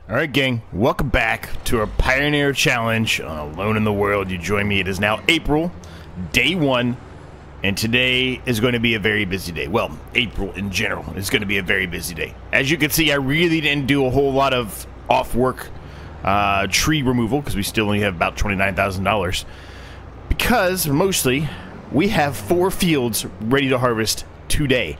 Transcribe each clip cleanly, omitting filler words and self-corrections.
Alright gang, welcome back to our Pioneer Challenge on Alone in the World. You join me, it is now April, day 1, and today is going to be a very busy day. Well, April in general is going to be a very busy day. As you can see, I really didn't do a whole lot of off-work tree removal, because we still only have about $29,000. Because, mostly, we have 4 fields ready to harvest today.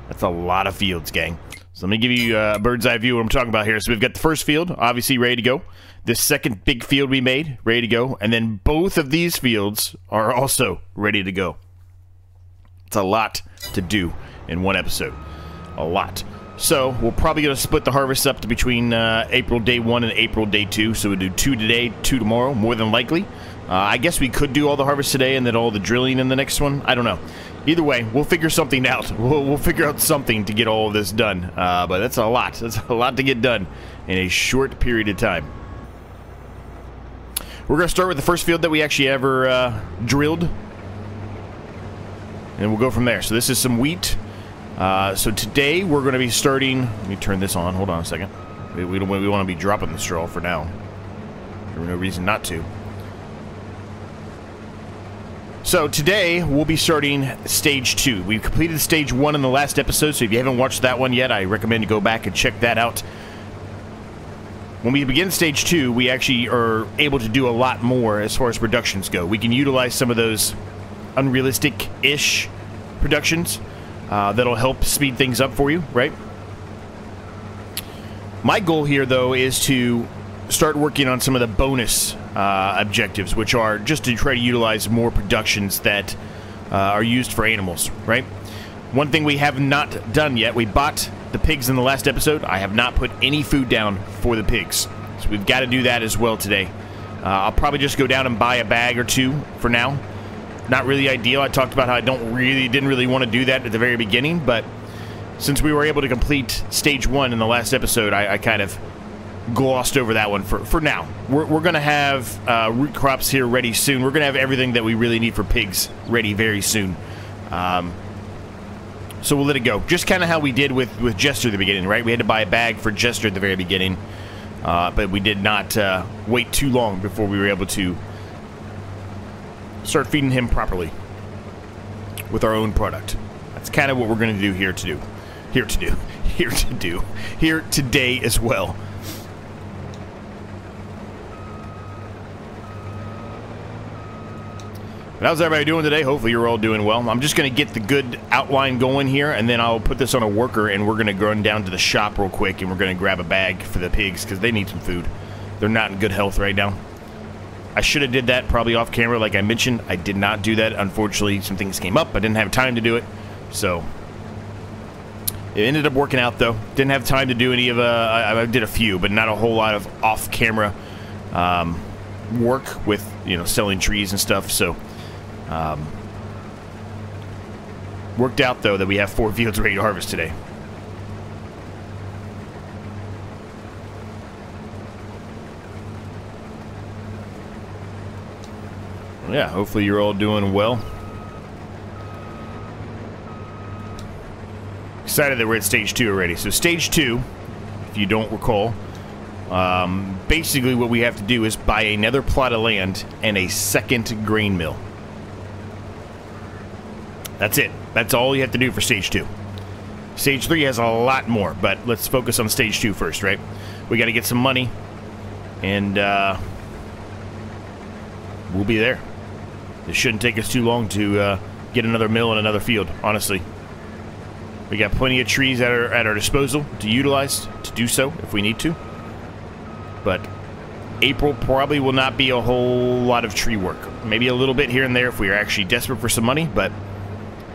That's a lot of fields, gang. So let me give you a bird's eye view of what I'm talking about here. So we've got the first field, obviously ready to go. This second big field we made, ready to go. And then both of these fields are also ready to go. It's a lot to do in one episode. A lot. So we're probably going to split the harvest up to between April day 1 and April day 2. So we'll do 2 today, 2 tomorrow, more than likely. I guess we could do all the harvest today and then all the drilling in the next one. I don't know. Either way, we'll figure something out. We'll figure out something to get all of this done. But that's a lot. That's a lot to get done in a short period of time. We're going to start with the first field that we actually ever drilled. And we'll go from there. So this is some wheat. So today we're going to be starting... Let me turn this on. Hold on a second. We want to be dropping the straw for now. There's no reason not to. So today we'll be starting stage 2. We've completed stage 1 in the last episode, so if you haven't watched that one yet, I recommend you go back and check that out. When we begin stage 2, we actually are able to do a lot more as far as productions go. We can utilize some of those unrealistic-ish productions that'll help speed things up for you, right? My goal here, though, is to start working on some of the bonus objectives, which are just to try to utilize more productions that are used for animals, right? One thing we have not done yet, we bought the pigs in the last episode. I have not put any food down for the pigs, so we've got to do that as well today. I'll probably just go down and buy a bag or 2 for now. Not really ideal. I talked about how I didn't really want to do that at the very beginning, but since we were able to complete stage 1 in the last episode, I kind of glossed over that one for now. We're going to have root crops here ready soon. We're going to have everything that we really need for pigs ready very soon. So we'll let it go. Just kind of how we did with Jester at the beginning, right? We had to buy a bag for Jester at the very beginning, but we did not wait too long before we were able to start feeding him properly with our own product. That's kind of what we're going to do here today as well. But how's everybody doing today? Hopefully you're all doing well. I'm just going to get the good outline going here, and then I'll put this on a worker, and we're going to run down to the shop real quick, and we're going to grab a bag for the pigs, because they need some food. They're not in good health right now. I should have did that probably off camera, like I mentioned. I did not do that. Unfortunately, some things came up. I didn't have time to do it, so it ended up working out, though. Didn't have time to do any of... I did a few, but not a whole lot of off-camera work with, you know, selling trees and stuff, so... worked out, though, that we have 4 fields ready to harvest today. Well, yeah, hopefully you're all doing well. Excited that we're at stage 2 already. So stage 2, if you don't recall, basically what we have to do is buy another plot of land and a second grain mill. That's it. That's all you have to do for stage 2. Stage 3 has a lot more, but let's focus on stage 2 first, right? We got to get some money, and we'll be there. It shouldn't take us too long to get another mill and another field, honestly. We got plenty of trees at our disposal to utilize to do so if we need to. But April probably will not be a whole lot of tree work. Maybe a little bit here and there if we are actually desperate for some money, but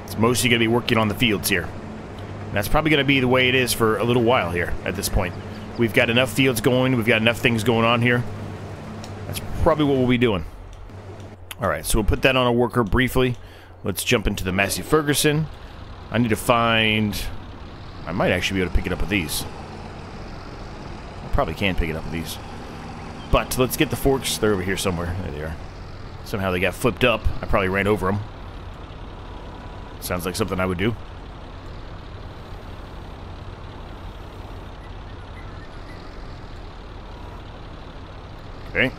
it's mostly going to be working on the fields here. And that's probably going to be the way it is for a little while here at this point. We've got enough fields going. We've got enough things going on here. That's probably what we'll be doing. Alright, so we'll put that on a worker briefly. Let's jump into the Massey Ferguson. I need to find... I might actually be able to pick it up with these. I probably can pick it up with these. But let's get the forks. They're over here somewhere. There they are. Somehow they got flipped up. I probably ran over them. Sounds like something I would do. Okay.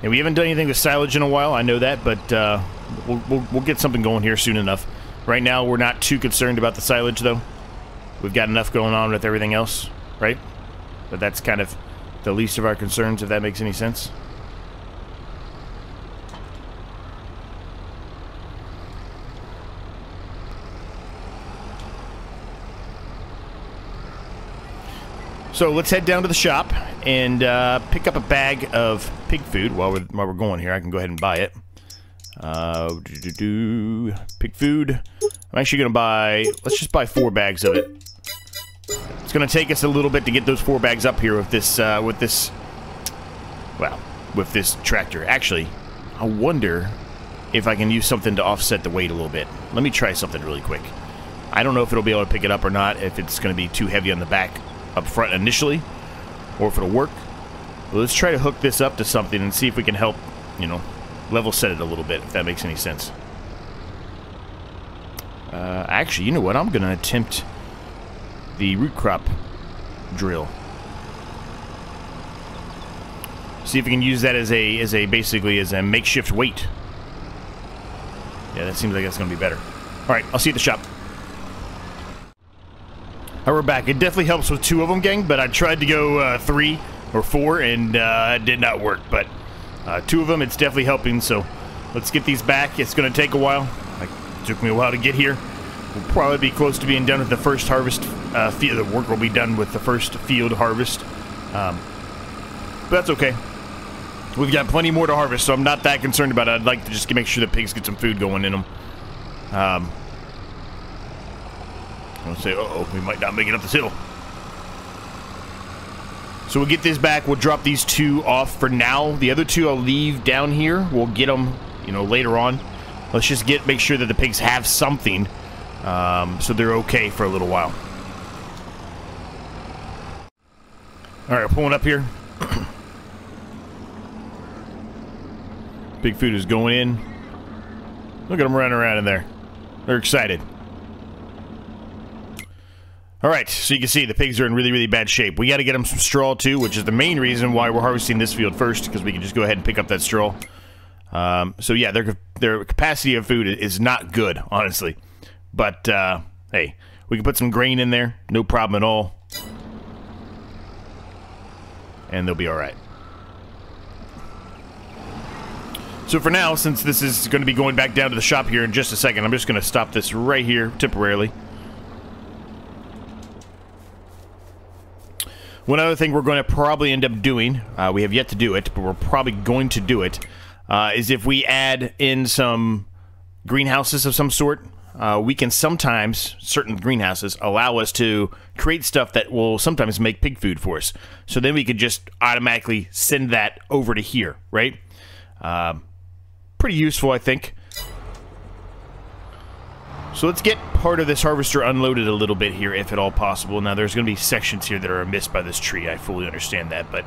And we haven't done anything with silage in a while, I know that, but we'll get something going here soon enough. Right now, we're not too concerned about the silage, though. We've got enough going on with everything else, right? But that's kind of the least of our concerns, if that makes any sense. So let's head down to the shop and pick up a bag of pig food while we're going here. I can go ahead and buy it. Pig food. I'm actually going to buy... Let's just buy 4 bags of it. It's going to take us a little bit to get those 4 bags up here with this tractor. Actually, I wonder if I can use something to offset the weight a little bit. Let me try something really quick. I don't know if it'll be able to pick it up or not, if it's going to be too heavy on the back up front initially, or if it'll work. But let's try to hook this up to something and see if we can help, you know, level set it a little bit, if that makes any sense. Actually, you know what? I'm going to attempt the root crop drill. See if we can use that as basically as a makeshift weight. Yeah, that seems like that's going to be better. All right, I'll see you at the shop. All right, we're back. It definitely helps with 2 of them, gang, but I tried to go 3 or 4 and it did not work. But 2 of them, it's definitely helping. So let's get these back. It's going to take a while. It took me a while to get here. We'll probably be close to being done with the first harvest. The work will be done with the first field harvest. But that's okay. We've got plenty more to harvest, so I'm not that concerned about it. I'd like to just make sure the pigs get some food going in them. I'll say, uh-oh, we might not make it up this hill. So we'll get this back. We'll drop these 2 off for now. The other 2 I'll leave down here. We'll get them, you know, later on. Let's just make sure that the pigs have something, so they're okay for a little while. All right, pulling up here. Pig food is going in. Look at them running around in there. They're excited. All right, so you can see the pigs are in really, really bad shape. We got to get them some straw, too, which is the main reason why we're harvesting this field first, because we can just go ahead and pick up that straw. So, yeah, their capacity of food is not good, honestly. But, hey, we can put some grain in there. No problem at all. And they'll be all right. So for now, since this is going to be going back down to the shop here in just a second, I'm just going to stop this right here temporarily. One other thing we're going to probably end up doing, we have yet to do it, but we're probably going to do it, is if we add in some greenhouses of some sort, we can sometimes, certain greenhouses, allow us to create stuff that will sometimes make pig food for us. So then we could just automatically send that over to here, right? Pretty useful, I think. So let's get part of this harvester unloaded a little bit here, if at all possible. Now, there's going to be sections here that are missed by this tree. I fully understand that, but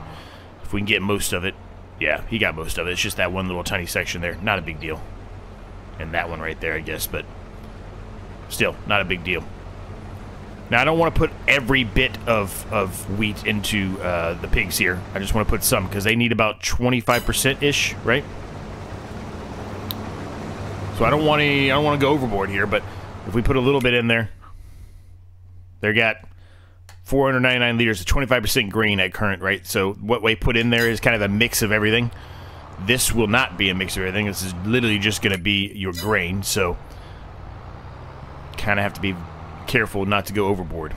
if we can get most of it... Yeah, he got most of it. It's just that one little tiny section there. Not a big deal. And that one right there, I guess, but still, not a big deal. Now, I don't want to put every bit of wheat into the pigs here. I just want to put some, because they need about 25%-ish, right? So I don't want to go overboard here, but if we put a little bit in there, they got 499 liters of 25% grain at current, right? So what we put in there is kind of a mix of everything. This will not be a mix of everything. This is literally just going to be your grain, so kind of have to be careful not to go overboard.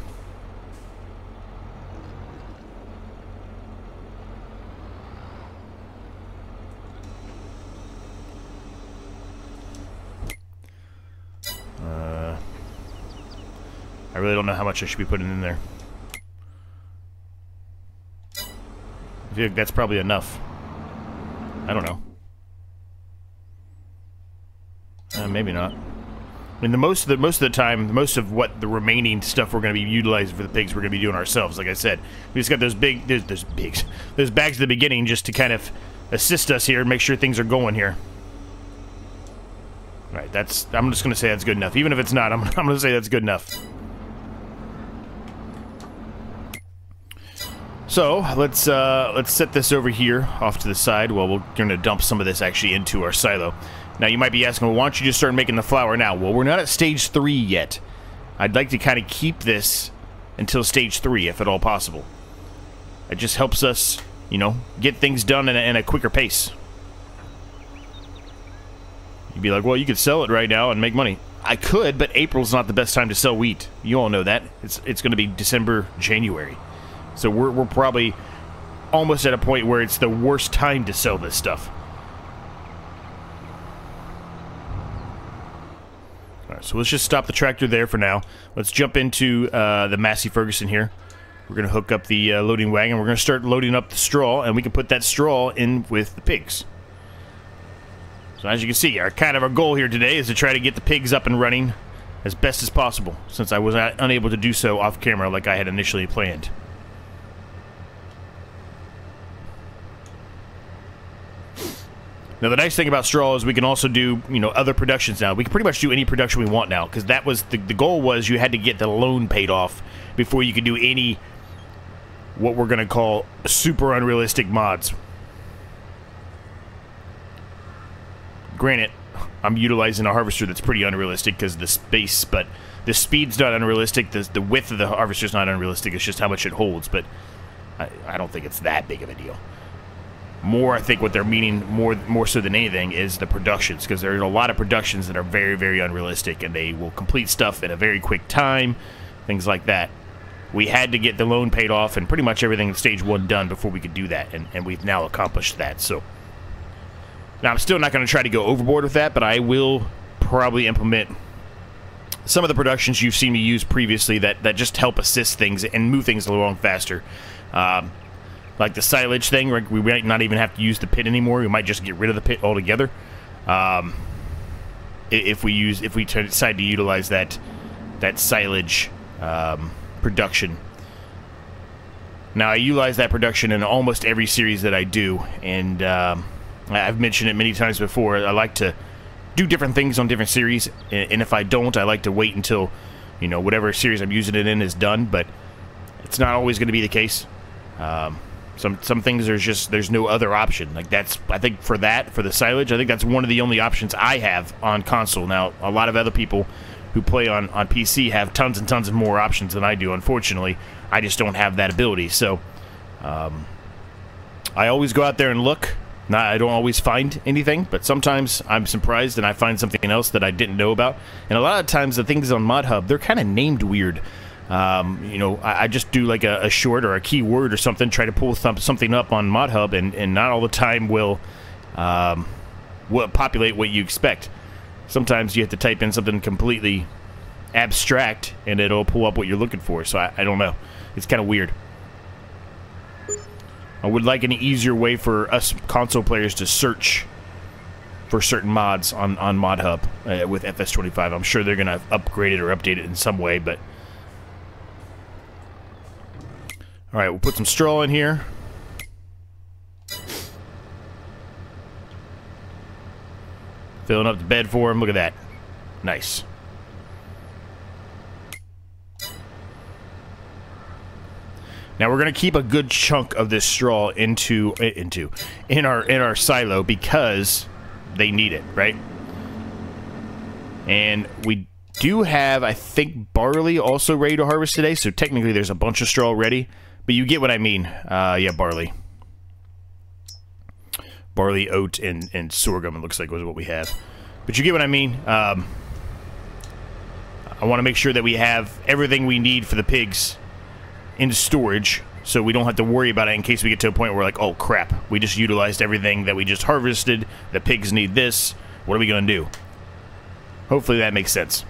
I really don't know how much I should be putting in there. I feel like that's probably enough. I don't know. Maybe not. I mean, most of the time, most of what the remaining stuff we're going to be utilizing for the pigs, we're going to be doing ourselves. Like I said, we just got those those bags at the beginning just to kind of assist us here and make sure things are going here. All right, I'm just going to say that's good enough. Even if it's not, I'm going to say that's good enough. So let's set this over here off to the side. Well, we're going to dump some of this actually into our silo. Now you might be asking, well, why don't you just start making the flour now? Well, we're not at stage 3 yet. I'd like to kind of keep this until stage 3, if at all possible. It just helps us, you know, get things done in a quicker pace. You'd be like, well, you could sell it right now and make money. I could, but April's not the best time to sell wheat. You all know that. It's going to be December, January. So we're probably almost at a point where it's the worst time to sell this stuff. Alright, so let's just stop the tractor there for now. Let's jump into the Massey Ferguson here. We're going to hook up the loading wagon. We're going to start loading up the straw, and we can put that straw in with the pigs. So as you can see, our goal here today is to try to get the pigs up and running as best as possible, since I was unable to do so off camera like I had initially planned. Now, the nice thing about straw is we can also do, you know, other productions now. We can pretty much do any production we want now, because that was the goal was you had to get the loan paid off before you could do any, what we're going to call, super unrealistic mods. Granted, I'm utilizing a harvester that's pretty unrealistic because of the space, but the speed's not unrealistic. The width of the harvester's not unrealistic. It's just how much it holds, but I don't think it's that big of a deal. More, I think what they're meaning more so than anything is the productions, because there are a lot of productions that are very, very unrealistic, and they will complete stuff in a very quick time, things like that. We had to get the loan paid off and pretty much everything in stage 1 done before we could do that, and we've now accomplished that. So now I'm still not going to try to go overboard with that, but I will probably implement some of the productions you've seen me use previously that just help assist things and move things along faster. Like the silage thing, we might not even have to use the pit anymore. We might just get rid of the pit altogether. If we decide to utilize that silage production. Now, I utilize that production in almost every series that I do, and I've mentioned it many times before. I like to do different things on different series, and if I don't, I like to wait until, you know, whatever series I'm using it in is done, but it's not always going to be the case. Some things there's no other option. Like I think for the silage, I think that's one of the only options I have on console. Now, a lot of other people who play on PC have tons and tons of more options than I do. Unfortunately, I just don't have that ability. So, I always go out there and look. I don't always find anything, but sometimes I'm surprised and I find something else that I didn't know about. And a lot of times the things on ModHub, they're kind of named weird. You know, I just do like a short or a keyword or something, try to pull something up on ModHub, and not all the time will populate what you expect. Sometimes you have to type in something completely abstract, and it'll pull up what you're looking for. So I don't know. It's kind of weird. I would like an easier way for us console players to search for certain mods on ModHub with FS25. I'm sure they're going to upgrade it or update it in some way, but... Alright, we'll put some straw in here. Filling up the bed for him. Look at that. Nice. Now we're going to keep a good chunk of this straw in our silo because they need it, right? And we do have, I think, barley also ready to harvest today, so technically there's a bunch of straw ready. But you get what I mean. Yeah, barley. Barley, oat, and sorghum, it looks like, was what we have. But you get what I mean. I want to make sure that we have everything we need for the pigs in storage, so we don't have to worry about it in case we get to a point where we're like, oh, crap. We just utilized everything that we just harvested. The pigs need this. What are we going to do? Hopefully that makes sense.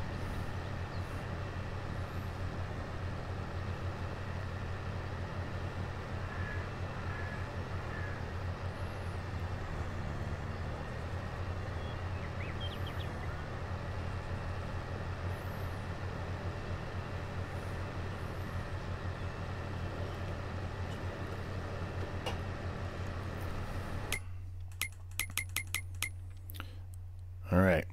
All right.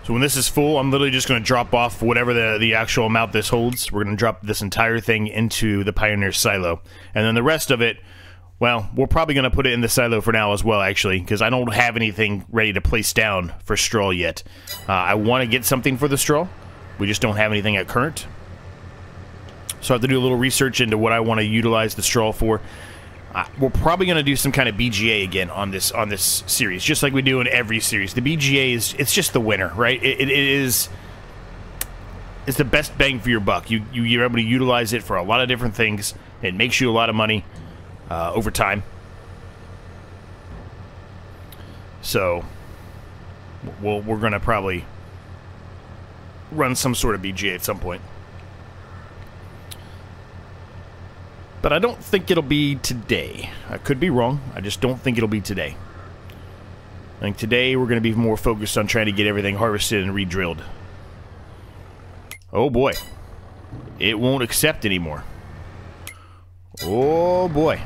So when this is full, I'm literally just going to drop off whatever the actual amount this holds. We're going to drop this entire thing into the Pioneer silo. And then the rest of it, well, we're probably going to put it in the silo for now as well, actually, because I don't have anything ready to place down for straw yet. I want to get something for the straw. We just don't have anything at current. So I have to do a little research into what I want to utilize the straw for. We're probably going to do some kind of BGA again on this series, just like we do in every series. The BGA it's just the winner, right? It's the best bang for your buck. You're able to utilize it for a lot of different things. It makes you a lot of money over time. So we're going to probably run some sort of BGA at some point. But I don't think it'll be today. I could be wrong. I just don't think it'll be today. I think today we're going to be more focused on trying to get everything harvested and re-drilled. Oh boy. It won't accept anymore. Oh boy.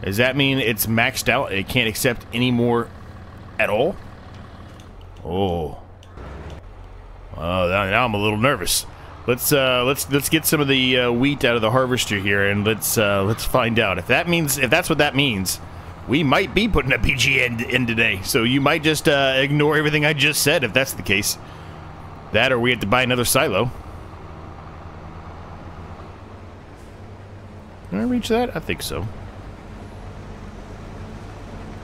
Does that mean it's maxed out? It can't accept any more at all? Oh. Oh, now I'm a little nervous. Let's get some of the wheat out of the harvester here, and let's find out if that's what that means. We might be putting a BGA in today, so you might just ignore everything I just said if that's the case. That, or we have to buy another silo. Can I reach that? I think so.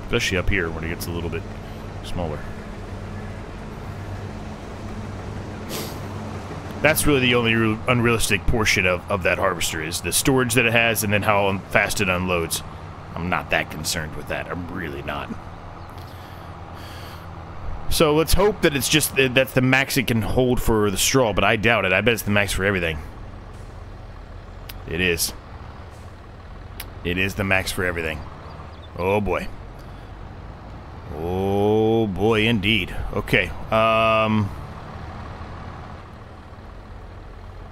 Especially up here when it gets a little bit smaller. That's really the only unrealistic portion of that harvester, is the storage that it has and then how fast it unloads. I'm not that concerned with that. I'm really not. So let's hope that it's just that's the max it can hold for the straw, but I doubt it. I bet it's the max for everything. It is. It is the max for everything. Oh boy. Oh boy, indeed. Okay.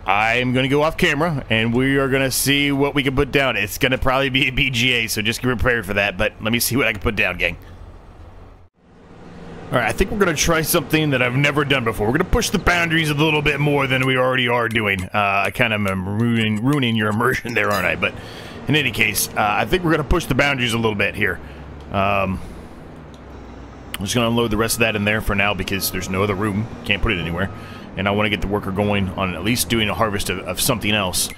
I'm going to go off camera, and we are going to see what we can put down. It's going to probably be a BGA, so just get prepared for that, but let me see what I can put down, gang. Alright, I think we're going to try something that I've never done before. We're going to push the boundaries a little bit more than we already are doing. I kind of am ruining your immersion there, aren't I? But in any case, I think we're going to push the boundaries a little bit here. I'm just going to unload the rest of that in there for now because there's no other room. Can't put it anywhere. And I want to get the worker going on at least doing a harvest of something else.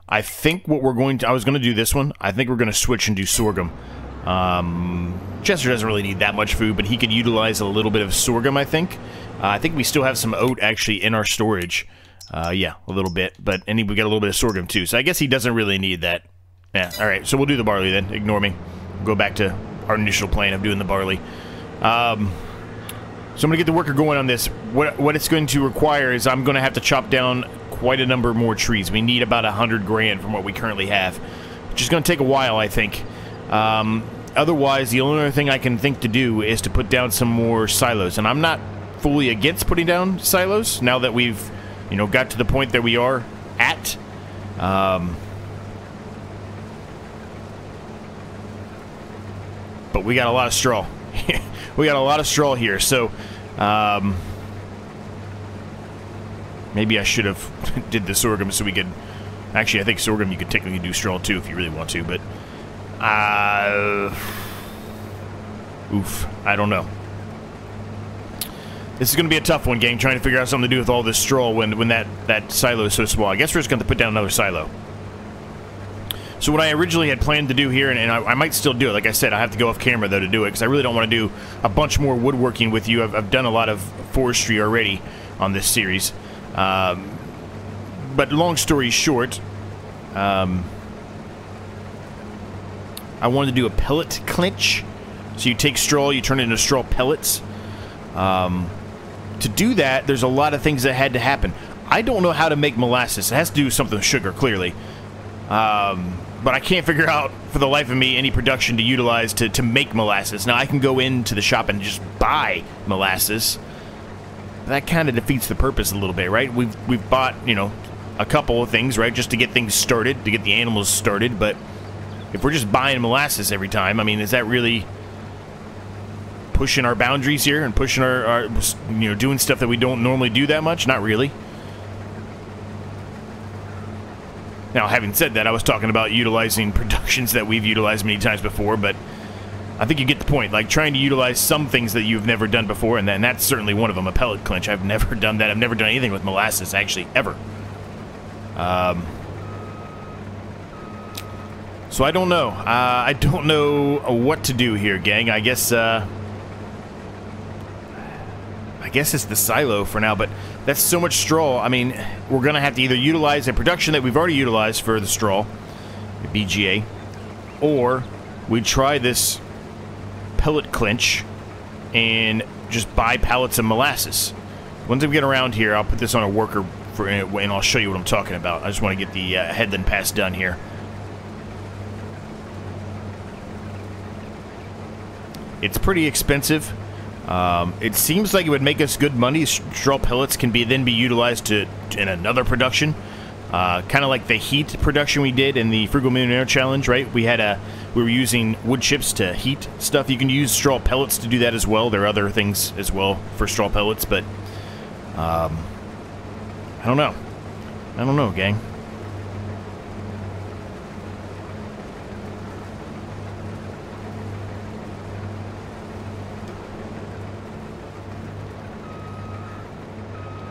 I think what we're going to... I was going to do this one. I think we're going to switch and do sorghum. Chester doesn't really need that much food, but he could utilize a little bit of sorghum, I think. I think we still have some oat, actually, in our storage. Yeah, a little bit. But and we got a little bit of sorghum, too. So I guess he doesn't really need that. Yeah, alright. So we'll do the barley, then. Ignore me. We'll go back to our initial plan of doing the barley. So I'm going to get the worker going on this. What it's going to require is I'm going to have to chop down quite a number more trees. We need about 100 grand from what we currently have, which is going to take a while, I think. Otherwise, the only other thing I can think to do is to put down some more silos. And I'm not fully against putting down silos now that we've, you know, got to the point that we are at. But we got a lot of straw. We got a lot of straw here, so maybe I should have did the sorghum so we could... Actually, I think sorghum you could technically do straw too if you really want to, but... Oof. I don't know. This is going to be a tough one, gang, trying to figure out something to do with all this straw when that silo is so small. I guess we're just going to put down another silo. So what I originally had planned to do here, and I might still do it, like I said, I have to go off camera, though, to do it, because I really don't want to do a bunch more woodworking with you. I've done a lot of forestry already on this series. But long story short, I wanted to do a pellet clinch. So you take straw, you turn it into straw pellets. To do that, there's a lot of things that had to happen. I don't know how to make molasses. It has to do with something with sugar, clearly. But I can't figure out, for the life of me, any production to utilize to make molasses. Now, I can go into the shop and just buy molasses. That kind of defeats the purpose a little bit, right? We've bought, you know, a couple of things, right, just to get things started, to get the animals started. But if we're just buying molasses every time, I mean, is that really pushing our boundaries here and pushing our you know, doing stuff that we don't normally do that much? Not really. Now, having said that, I was talking about utilizing productions that we've utilized many times before, but I think you get the point. Like, trying to utilize some things that you've never done before, and that's certainly one of them, a pellet clinch. I've never done that. I've never done anything with molasses, actually, ever. So I don't know. I don't know what to do here, gang. I guess it's the silo for now, but that's so much straw. I mean, we're going to have to either utilize a production that we've already utilized for the straw, the BGA, or we try this pellet clinch and just buy pallets of molasses. Once we get around here, I'll put this on a worker and I'll show you what I'm talking about. I just want to get the headland pass done here. It's pretty expensive. It seems like it would make us good money. Straw pellets can then be utilized in another production, kind of like the heat production we did in the Frugal Millionaire Challenge, right? We were using wood chips to heat stuff. You can use straw pellets to do that as well. There are other things as well for straw pellets, but I don't know. I don't know, gang.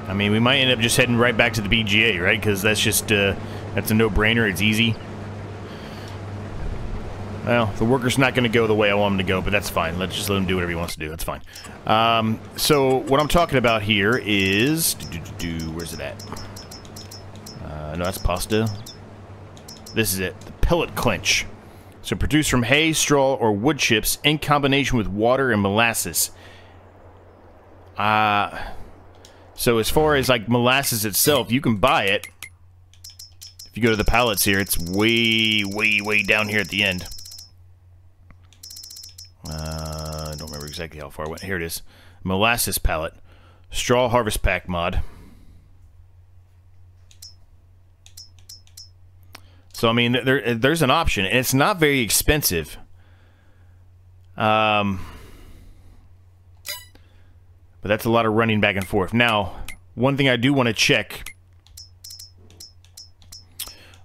I mean, we might end up just heading right back to the BGA, right? Because that's just, that's a no-brainer. It's easy. Well, the worker's not going to go the way I want him to go, but that's fine. Let's just let him do whatever he wants to do. That's fine. So, what I'm talking about here is... Where's it at? No, that's pasta. This is it. The pellet clinch. So, produced from hay, straw, or wood chips in combination with water and molasses. So as far as like molasses itself, you can buy it. If you go to the pallets here, it's way, way, way down here at the end. I don't remember exactly how far I went. Here it is. Molasses pallet. Straw Harvest Pack mod. So, I mean, there's an option, and it's not very expensive. But that's a lot of running back and forth. Now, one thing I do want to check.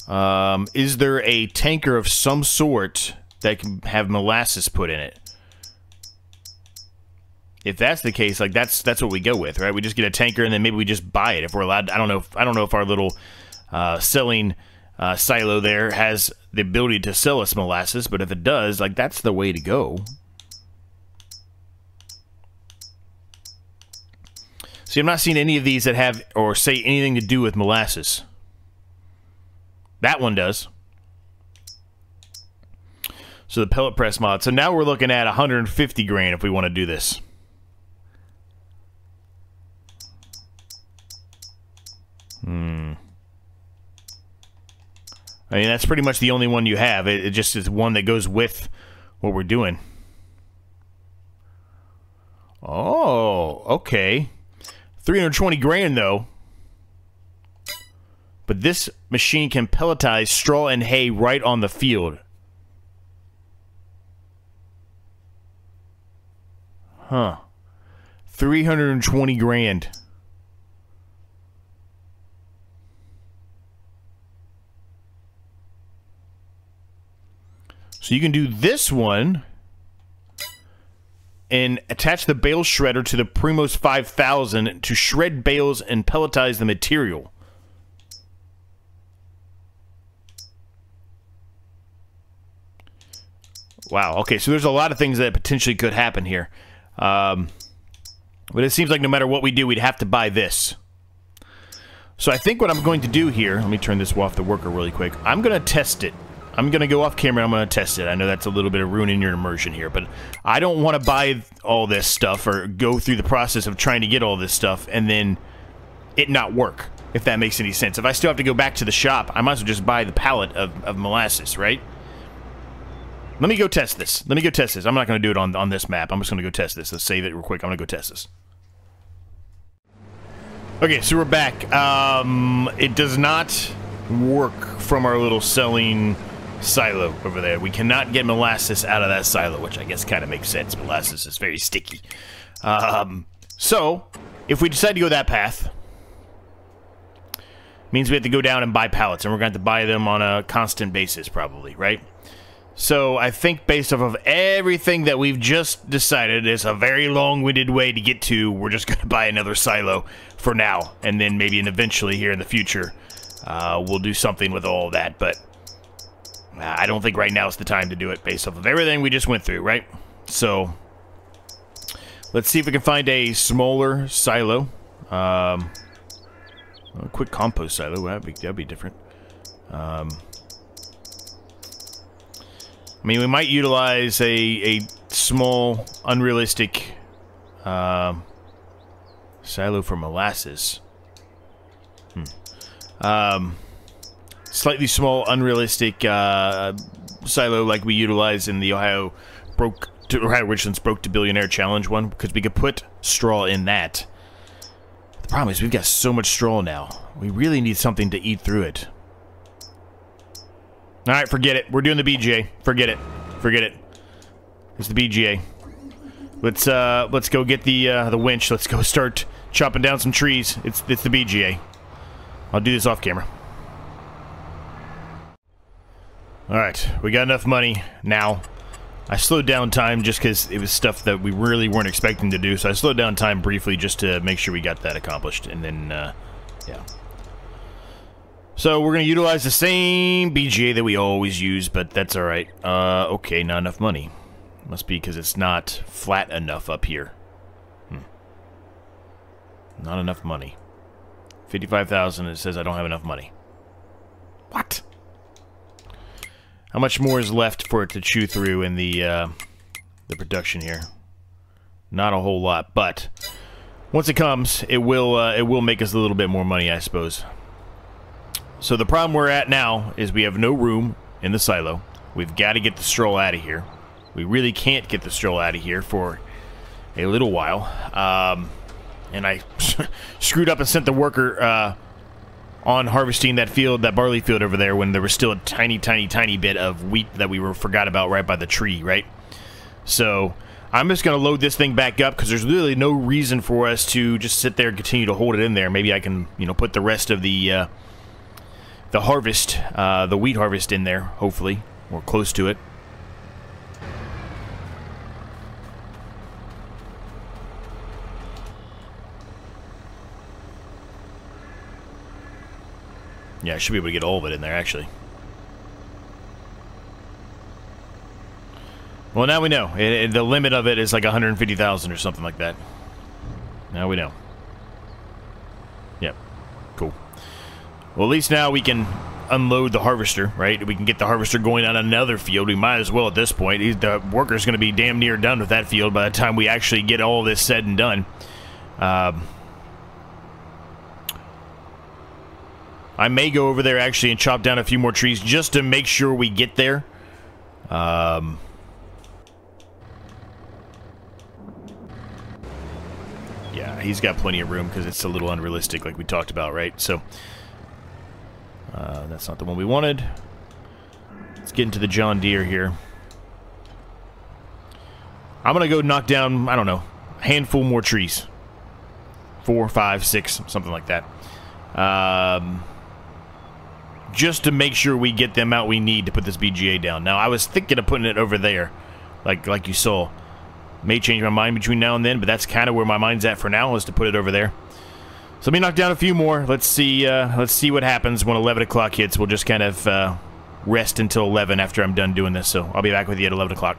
Is there a tanker of some sort that can have molasses put in it? If that's the case, like that's what we go with, right? We just get a tanker and then maybe we just buy it if we're allowed. I don't know if our little selling silo there has the ability to sell us molasses, but if it does, like that's the way to go. See, I'm not seeing any of these that have or say anything to do with molasses. That one does. So the pellet press mod. So now we're looking at 150 grand if we want to do this. I mean, that's pretty much the only one you have. It just is one that goes with what we're doing. Oh, okay. 320 grand, though. But this machine can pelletize straw and hay right on the field. Huh. 320 grand. So you can do this one and attach the bale shredder to the Primos 5000 to shred bales and pelletize the material. Wow, okay, so there's a lot of things that potentially could happen here. But it seems like no matter what we do, we'd have to buy this. So I think what I'm going to do here, let me turn this off the worker really quick. I'm going to test it. I'm going to go off camera and I'm going to test it. I know that's a little bit of ruining your immersion here, but I don't want to buy all this stuff or go through the process of trying to get all this stuff and then it not work, if that makes any sense. If I still have to go back to the shop, I might as well just buy the pallet of molasses, right? Let me go test this. Let me go test this. I'm not going to do it on this map. I'm just going to go test this. Let's save it real quick. I'm going to go test this. Okay, so we're back. It does not work from our little selling silo over there. We cannot get molasses out of that silo, which I guess kind of makes sense. Molasses is very sticky. So, if we decide to go that path, means we have to go down and buy pallets, and we're going to have to buy them on a constant basis, probably, right? So, I think based off of everything that we've just decided, it's a very long-winded way to get to, we're just going to buy another silo for now, and then maybe eventually here in the future, we'll do something with all of that, but I don't think right now is the time to do it based off of everything we just went through, right? So, let's see if we can find a smaller silo. A quick compost silo, that'd be different. I mean, we might utilize a small, unrealistic silo for molasses. Slightly small, unrealistic silo like we utilize in the Ohio Richlands Broke to Billionaire Challenge one, because we could put straw in that. The problem is we've got so much straw now. We really need something to eat through it. Alright, forget it. We're doing the BGA. Forget it. Forget it. It's the BGA. Let's go get the winch. Let's go start chopping down some trees. It's the BGA. I'll do this off camera. Alright, we got enough money now. I slowed down time just because it was stuff that we really weren't expecting to do, so I slowed down time briefly just to make sure we got that accomplished, and then, yeah. So, we're going to utilize the same BGA that we always use, but that's alright. Okay, not enough money. Must be because it's not flat enough up here. Not enough money. 55,000, it says I don't have enough money. What? How much more is left for it to chew through in the production here? Not a whole lot, but once it comes, it will make us a little bit more money, I suppose. So the problem we're at now is we have no room in the silo. We've got to get the straw out of here. We really can't get the straw out of here for a little while. And I screwed up and sent the worker on harvesting that field, that barley field over there, when there was still a tiny, tiny, tiny bit of wheat that we forgot about right by the tree, right? So I'm just going to load this thing back up because there's really no reason for us to just sit there and continue to hold it in there. Maybe I can, you know, put the rest of the harvest, the wheat harvest in there, hopefully, or close to it. Yeah, I should be able to get all of it in there, actually. Well, now we know. The limit of it is like 150,000 or something like that. Now we know. Yep. Cool. Well, at least now we can unload the harvester, right? We can get the harvester going on another field. We might as well at this point. The worker's going to be damn near done with that field by the time we actually get all this said and done. I may go over there actually and chop down a few more trees just to make sure we get there. Yeah, he's got plenty of room because it's a little unrealistic like we talked about, right? So, that's not the one we wanted. Let's get into the John Deere here. I'm going to go knock down, I don't know, a handful more trees. 4, 5, 6, something like that. Just to make sure we get the amount we need to put this BGA down. Now, I was thinking of putting it over there, like you saw. May change my mind between now and then, but that's kind of where my mind's at for now, is to put it over there. So let me knock down a few more. Let's see what happens when 11 o'clock hits. We'll just kind of rest until 11 after I'm done doing this. So I'll be back with you at 11 o'clock.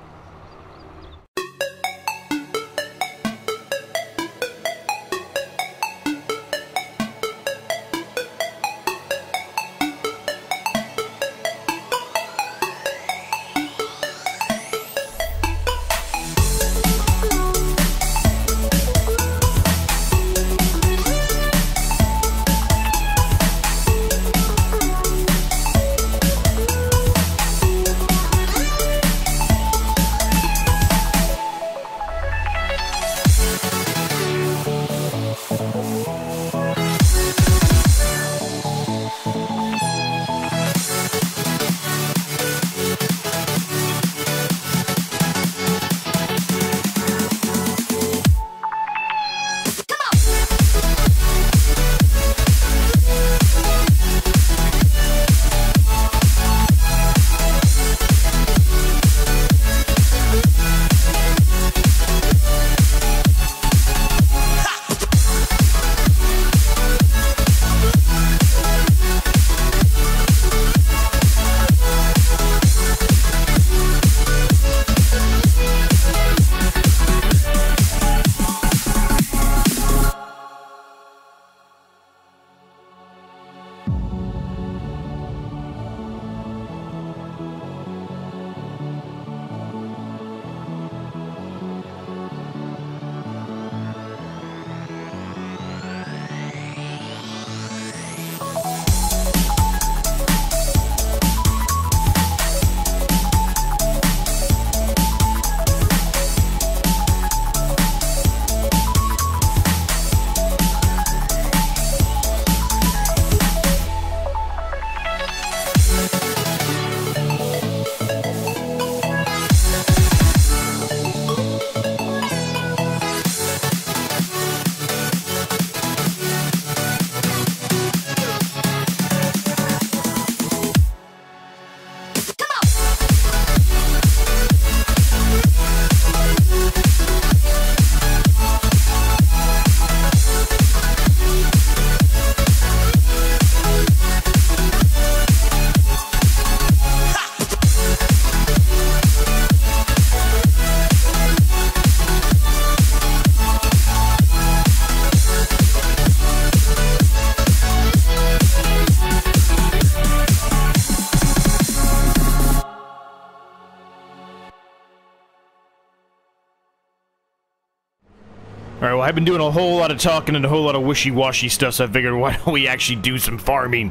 Alright, well, I've been doing a whole lot of talking and a whole lot of wishy-washy stuff, so I figured, why don't we actually do some farming?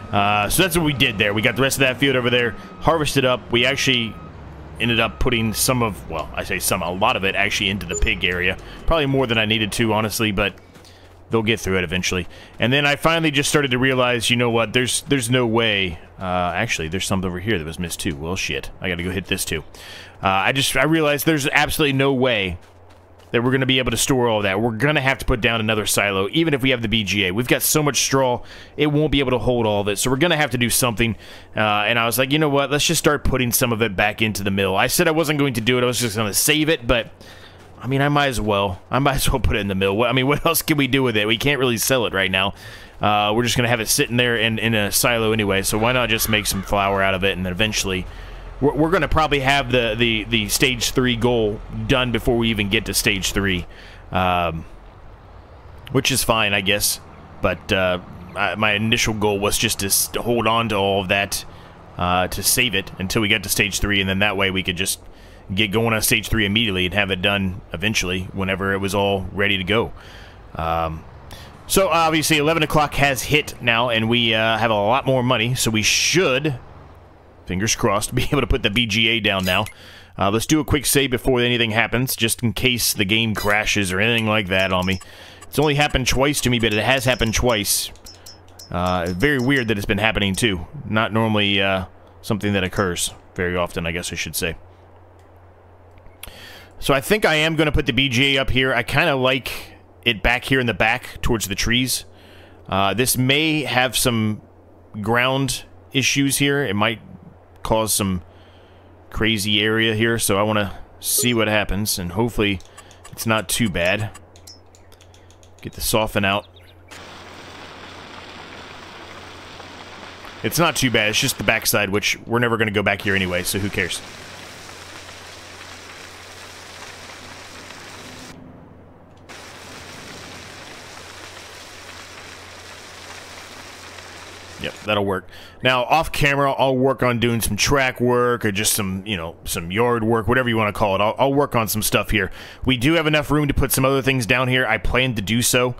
So that's what we did there. We got the rest of that field over there, harvested up. We actually ended up putting some of, well, I say some, a lot of it actually into the pig area. Probably more than I needed to, honestly, but they'll get through it eventually. And then I finally just started to realize, you know what, there's no way. Actually, there's something over here that was missed too. Well, shit. I gotta go hit this too. I realized there's absolutely no way that we're going to be able to store all that. We're going to have to put down another silo, even if we have the BGA. We've got so much straw, it won't be able to hold all of it, so we're going to have to do something. And I was like, you know what, let's just start putting some of it back into the mill. I said I wasn't going to do it, I was just going to save it, but, I mean, I might as well. I might as well put it in the mill. I mean, what else can we do with it? We can't really sell it right now. We're just going to have it sitting there in a silo anyway, so why not just make some flour out of it, and then eventually we're going to probably have the stage 3 goal done before we even get to stage 3, which is fine, I guess. But my initial goal was just to hold on to all of that, to save it until we get to stage 3, and then that way we could just get going on stage 3 immediately and have it done eventually whenever it was all ready to go. So obviously 11 o'clock has hit now, and we have a lot more money, so we should, fingers crossed, be able to put the BGA down now. Let's do a quick save before anything happens, just in case the game crashes or anything like that on me. It's only happened twice to me, but it has happened twice. Very weird that it's been happening too. Not normally something that occurs very often, I guess I should say. So I think I am going to put the BGA up here. I kind of like it back here in the back towards the trees. This may have some ground issues here. It might cause some crazy area here, so I want to see what happens, and hopefully it's not too bad. Get the soften out. It's not too bad, it's just the backside, which we're never going to go back here anyway, so who cares. Yep, that'll work. Now, off camera, I'll work on doing some track work or just some, you know, some yard work, whatever you want to call it. I'll work on some stuff here. We do have enough room to put some other things down here. I plan to do so.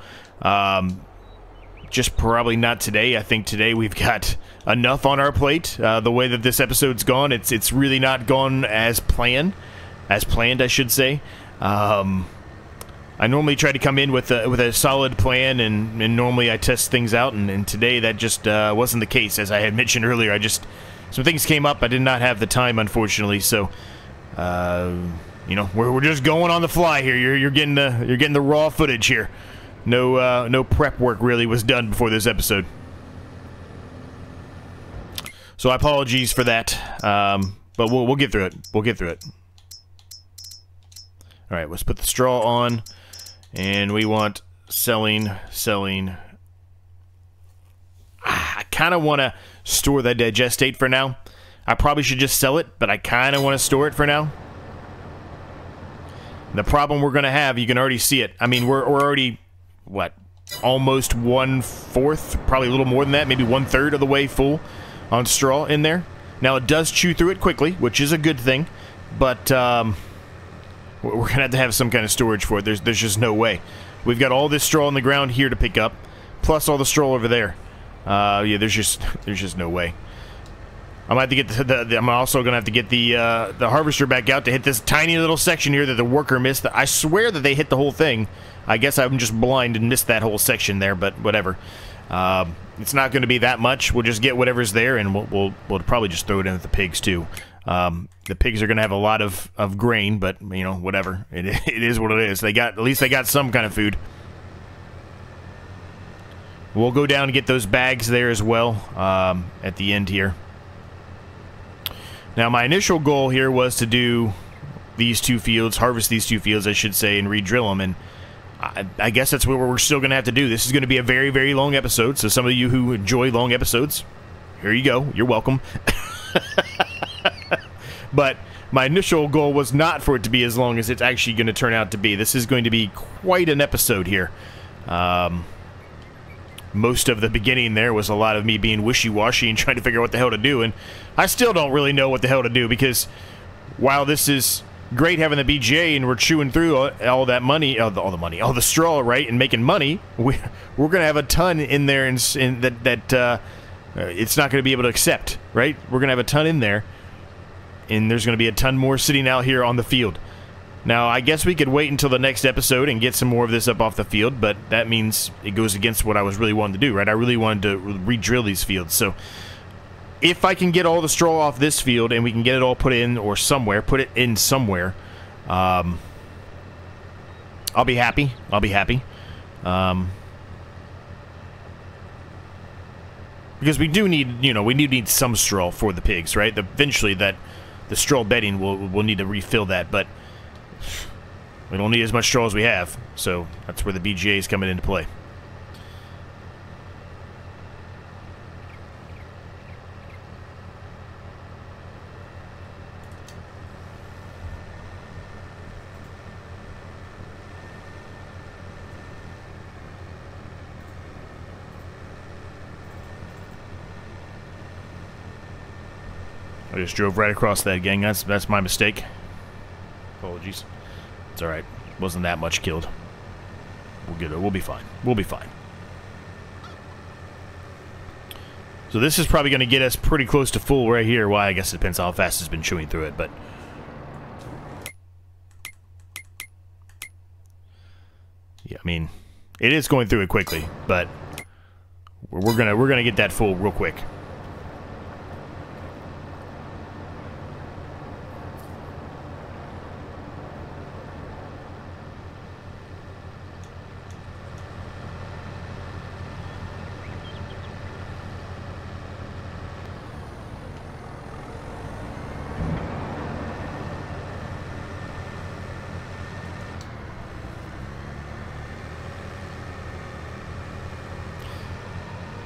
Just probably not today. I think today we've got enough on our plate. The way that this episode's gone, it's really not gone as planned. As planned, I should say. I normally try to come in with a solid plan, and normally I test things out, and today that just wasn't the case. As I had mentioned earlier, some things came up. I did not have the time, unfortunately, so you know, we're just going on the fly here. You're getting the raw footage here. No prep work really was done before this episode, so apologies for that. But we'll get through it. We'll get through it. All right, let's put the straw on. And we want selling. I kind of want to store the digestate for now. I probably should just sell it, but I kind of want to store it for now. The problem we're going to have, you can already see it. I mean, we're already, what, almost 1/4, probably a little more than that, maybe 1/3 of the way full on straw in there. Now, it does chew through it quickly, which is a good thing, but we're going to have some kind of storage for it. There's just no way. We've got all this straw on the ground here to pick up, plus all the straw over there. Yeah, there's just no way. I'm gonna have to get I'm also going to have to get the harvester back out to hit this tiny little section here that the worker missed. I swear that they hit the whole thing. I guess I'm just blind and missed that whole section there, but whatever. It's not going to be that much. We'll just get whatever's there, and we'll probably just throw it in at the pigs too. The pigs are going to have a lot of grain, but, you know, whatever. It is what it is. At least they got some kind of food. We'll go down and get those bags there as well at the end here. Now, my initial goal here was to do these 2 fields, harvest these 2 fields, I should say, and re-drill them, and I guess that's what we're still going to have to do. This is going to be a very, very long episode, so some of you who enjoy long episodes, here you go. You're welcome. But my initial goal was not for it to be as long as it's actually going to turn out to be. This is going to be quite an episode here. Most of the beginning there was a lot of me being wishy-washy and trying to figure out what the hell to do, and I still don't really know what the hell to do, because while this is great having the BGA, and we're chewing through all that money, all the straw, right, and making money. We're gonna have a ton in there, and that it's not gonna be able to accept, right? We're gonna have a ton in there, and there's gonna be a ton more sitting out here on the field. Now, I guess we could wait until the next episode and get some more of this up off the field, but that means it goes against what I was really wanting to do, right? I really wanted to re-drill these fields, so if I can get all the straw off this field and we can get it all put in or somewhere, I'll be happy. I'll be happy. Because we do need, we do need some straw for the pigs, right? Eventually, the straw bedding we'll need to refill that, but we don't need as much straw as we have, so that's where the BGA is coming into play. I just drove right across that, gang. That's my mistake. Apologies. It's alright. Wasn't that much killed. We'll get it. We'll be fine. We'll be fine. So this is probably going to get us pretty close to full right here. Well, I guess it depends how fast it's been chewing through it, but... yeah, I mean, it is going through it quickly, but we're gonna get that full real quick.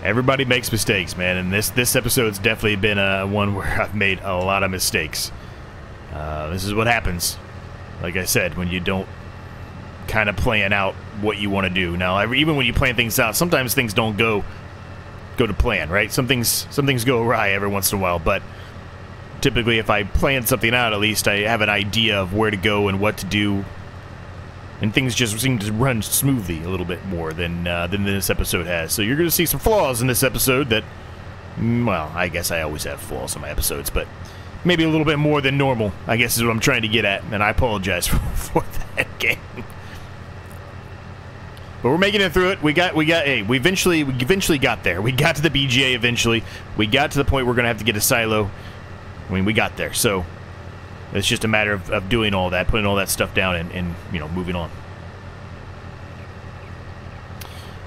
Everybody makes mistakes, man, and this episode's definitely been one where I've made a lot of mistakes. This is what happens, like I said, when you don't kind of plan out what you want to do. Now, even when you plan things out, sometimes things don't go to plan, right? Some things go awry every once in a while, but typically if I plan something out, at least I have an idea of where to go and what to do. And things just seem to run smoothly a little bit more than this episode has. So you're going to see some flaws in this episode that, well, I guess I always have flaws in my episodes, but maybe a little bit more than normal, I guess is what I'm trying to get at, and I apologize for that, game. But we're making it through it. We eventually got there. We got to the BGA eventually. We got to the point we're going to have to get a silo. I mean, we got there, so... it's just a matter of doing all that, putting all that stuff down, and moving on.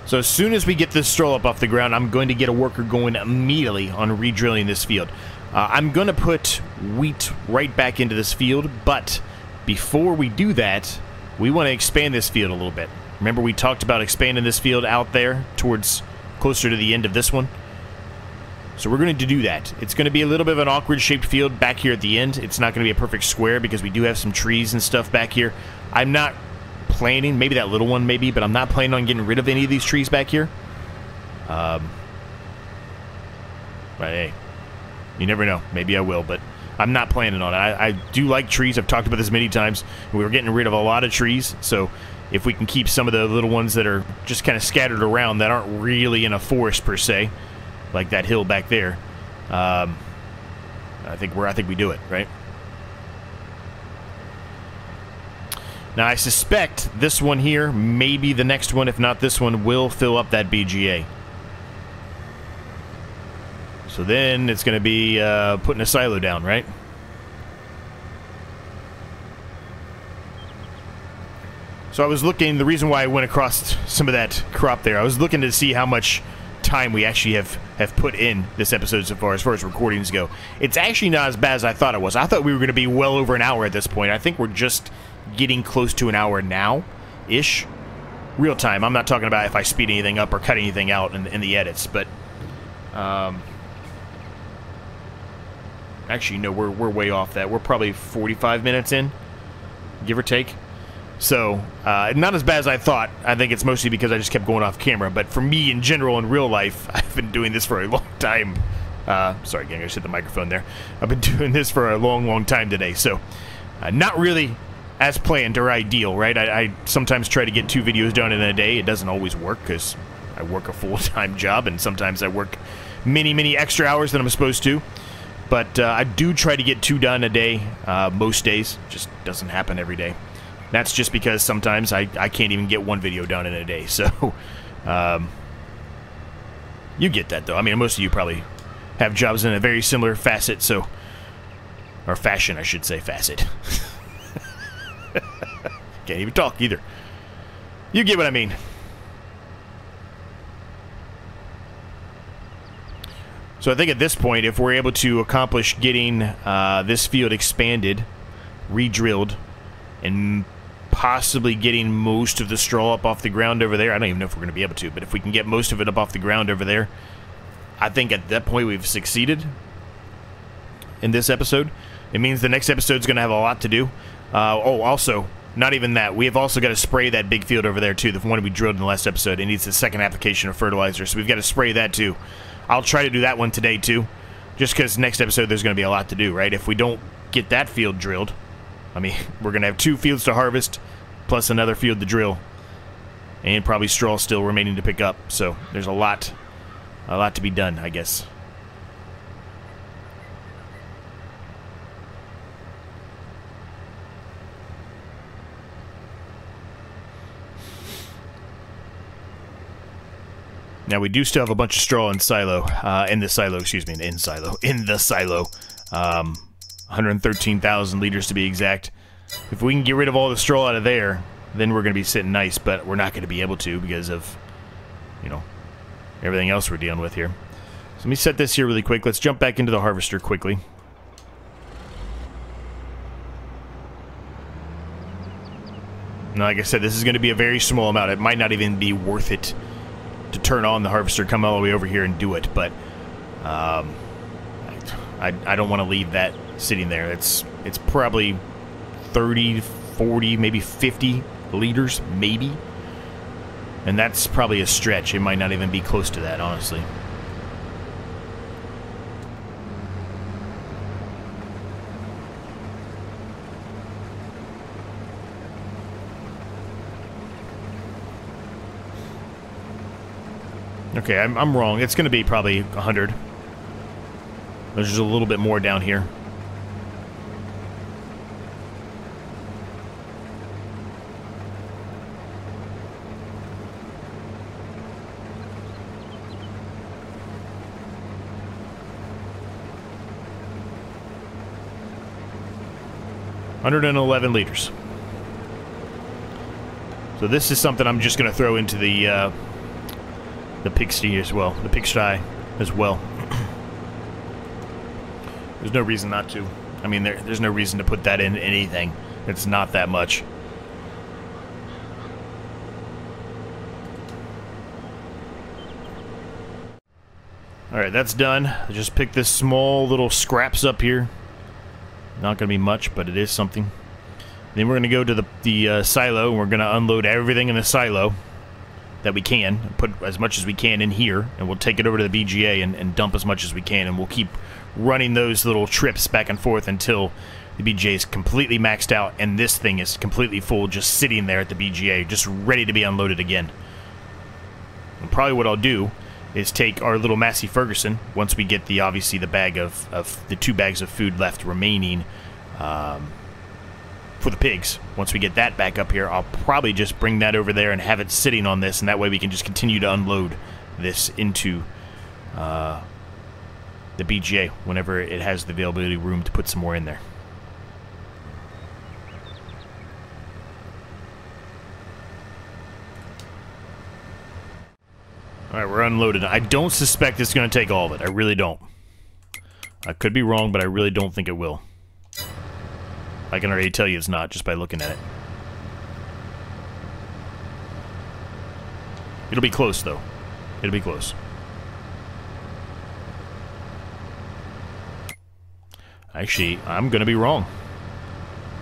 So as soon as we get this straw up off the ground, I'm going to get a worker going immediately on re-drilling this field. I'm going to put wheat right back into this field, but before we do that, we want to expand this field a little bit. Remember we talked about expanding this field out there towards closer to the end of this one? So we're going to do that. It's going to be a little bit of an awkward shaped field back here at the end. It's not going to be a perfect square because we do have some trees and stuff back here. I'm not planning, maybe that little one maybe, but I'm not planning on getting rid of any of these trees back here. But hey, you never know. Maybe I will, but I'm not planning on it. I do like trees. I've talked about this many times. We were getting rid of a lot of trees, so if we can keep some of the little ones that are just kind of scattered around that aren't really in a forest per se, like that hill back there, I think we do it, right? Now I suspect this one here, maybe the next one, if not this one, will fill up that BGA. So then it's going to be putting a silo down, right? So I was looking, the reason why I went across some of that crop there, I was looking to see how much time we actually have put in this episode so far as recordings go. It's actually not as bad as I thought it was. I thought we were going to be well over an hour at this point. I think we're just getting close to an hour now-ish. Real time. I'm not talking about if I speed anything up or cut anything out in the edits, but actually, no, we're way off that. We're probably 45 minutes in, give or take. So, not as bad as I thought. I think it's mostly because I just kept going off camera. But for me, in general, in real life, I've been doing this for a long time. Sorry, gang, I just hit the microphone there. I've been doing this for a long, long time today. So, Not really as planned or ideal, right? I sometimes try to get 2 videos done in a day. It doesn't always work because I work a full-time job, and sometimes I work many extra hours than I'm supposed to. But I do try to get 2 done a day, most days. Just doesn't happen every day. That's just because sometimes I can't even get 1 video done in a day. So, you get that, though. I mean, most of you probably have jobs in a very similar facet, so... Or fashion, I should say, facet. Can't even talk, either. You get what I mean. So I think at this point, if we're able to accomplish getting this field expanded, re-drilled, and possibly getting most of the straw up off the ground over there, I don't even know if we're going to be able to, but if we can get most of it up off the ground over there, I think at that point we've succeeded in this episode. It means the next episode's going to have a lot to do. Oh, also, not even that. We have also got to spray that big field over there, too. The one we drilled in the last episode. It needs a second application of fertilizer, so we've got to spray that, too. I'll try to do that one today, too. Just because next episode there's going to be a lot to do, right? If we don't get that field drilled, I mean, we're going to have 2 fields to harvest, plus another field to drill. And probably straw still remaining to pick up. So there's a lot to be done, I guess. Now, we do still have a bunch of straw in silo, in the silo. 113,000 liters to be exact. If we can get rid of all the straw out of there, then we're going to be sitting nice, but we're not going to be able to because of, you know, everything else we're dealing with here. So let me set this here really quick. Let's jump back into the harvester quickly. Now, like I said, this is going to be a very small amount. It might not even be worth it to turn on the harvester, come all the way over here and do it, but I don't want to leave that sitting there. It's probably 30, 40, maybe 50 liters, maybe. And that's probably a stretch. It might not even be close to that, honestly. Okay, I'm wrong. It's going to be probably 100. There's just a little bit more down here. $111 liters. So this is something I'm just going to throw into the pigsty as well, the pigsty as well. There's no reason not to. I mean, there's no reason to put that in anything. It's not that much. Alright, that's done. I just picked this small little scraps up here. Not going to be much, but it is something. Then we're going to go to the silo, and we're going to unload everything in the silo that we can, put as much as we can in here, and we'll take it over to the BGA and dump as much as we can, and we'll keep running those little trips back and forth until the BGA is completely maxed out and this thing is completely full, just sitting there at the BGA, just ready to be unloaded again. And probably what I'll do is take our little Massey Ferguson, once we get obviously the bag of the 2 bags of food left remaining for the pigs. Once we get that back up here, I'll probably just bring that over there and have it sitting on this, and that way we can just continue to unload this into the BGA whenever it has the availability room to put some more in there. Alright, we're unloaded. I don't suspect it's going to take all of it. I really don't. I could be wrong, but I really don't think it will. I can already tell you it's not, just by looking at it. It'll be close, though. It'll be close. Actually, I'm going to be wrong.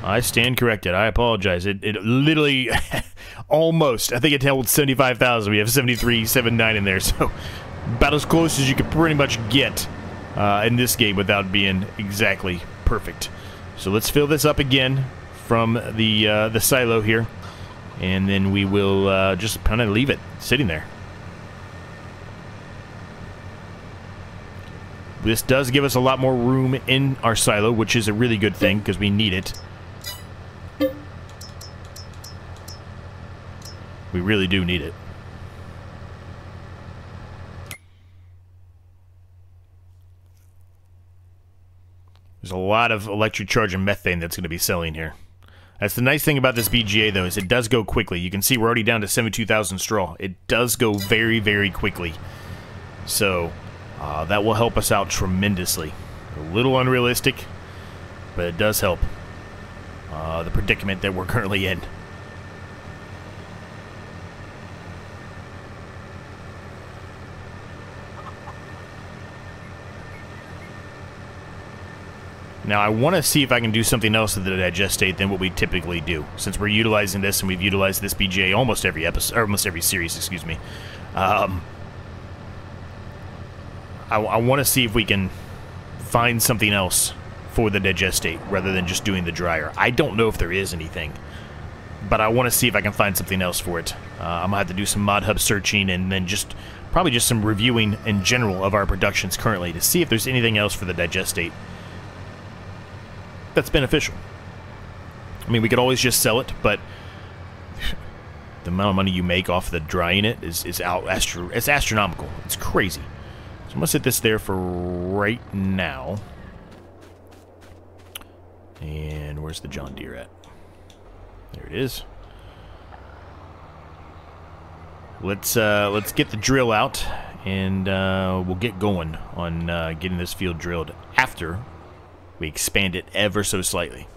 I stand corrected. I apologize. It literally... almost. I think it held 75,000. We have 73,799 in there, so about as close as you could pretty much get in this game without being exactly perfect. So let's fill this up again from the silo here, and then we will just kind of leave it sitting there. This does give us a lot more room in our silo, which is a really good thing because we need it. We really do need it. There's a lot of electric charge and methane that's going to be selling here. That's the nice thing about this BGA, though, is it does go quickly. You can see we're already down to 72,000 straw. It does go very, very quickly. So that will help us out tremendously. A little unrealistic, but it does help the predicament that we're currently in. Now, I want to see if I can do something else with the digestate than what we typically do, since we're utilizing this and we've utilized this BGA almost every episode, or almost every series, excuse me. I want to see if we can find something else for the digestate rather than just doing the dryer. I don't know if there is anything, but I want to see if I can find something else for it. I'm gonna have to do some mod hub searching and then just probably just some reviewing in general of our productions currently to see if there's anything else for the digestate that's beneficial. I mean, we could always just sell it, but the amount of money you make off the drying it is it's astronomical. It's crazy. So I'm gonna set this there for right now. And where's the John Deere at? There it is. Let's get the drill out, and we'll get going on getting this field drilled after we expand it ever so slightly.